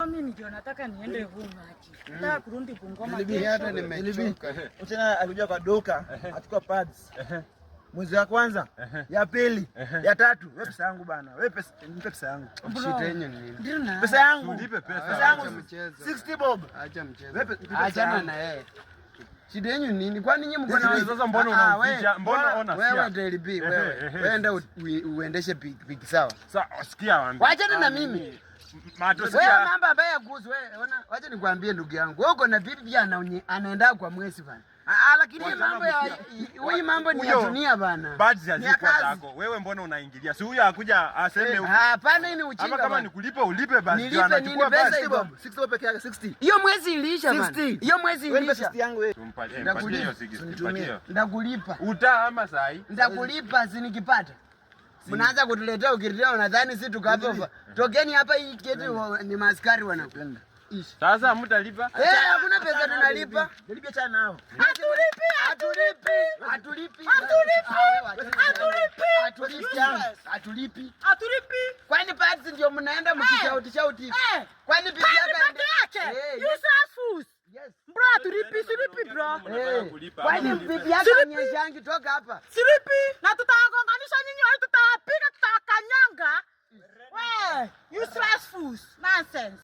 mimi ndio nataka niende home haki. Nataka kurudi Bungoma. Bibi hata nimechoka. Tena alikuja kwa duka, achukua pads. Mwezi wa kwanza, ya pili, ya tatu, wewe pesa yangu bana. Wewe pesa yangu. Shida yenyewe ni nini? Pesa yangu. Tulipe pesa. Pesa yangu 60 bob. Acha mchezo. Achana na yeye. Shida yenyewe nini? Kwani nyinyi mko na sasa mbona unamficha? Mbona ona sikia? Wewe DLB wewe enda uendeshe piki sawa. Sasa sikia waambie. Wachana na mimi. Wewe mambo ambaye yakuhusu wewe, ona, wacha nikwambie ndugu yangu. Wewe uko na bibi pia anaenda kwa mwezi bana. Lakini mambo ya huyu mambo ni ya dunia bana. Badzi hazikuwa zako. Wewe mbona unaingilia? Si huyu akuja aseme huko. Hapana, hii ni ujinga. Ama kama nikulipe ulipe basi. Nilipe Anachukua pesa 60 bob peke yake 60. Hiyo mwezi iliisha bana. Hiyo mwezi Wewe iliisha. 60 yangu wewe. Tumpatie hiyo 60. Ndakulipa. Uta ama sahi? Ndakulipa si nikipata. Mnaanza kutuletea ukiritia unadhani sisi tuko hapa. Tokeni hapa, hii kitu ni maskari wanakwenda. Sasa mtalipa? Hakuna pesa tunalipa. Nilipe cha nao. Hatulipi. Kwani pads ndio mnaenda mkishauti. Kwani bibi yake Yusuf. Yes. Bro, silipi bro. Kwani bibi yake anyeshangi toka hapa. Silipi. Na tutaangonganisha nyinyi au tutapiga tutakanyanga. Wewe, useless fools. Nonsense.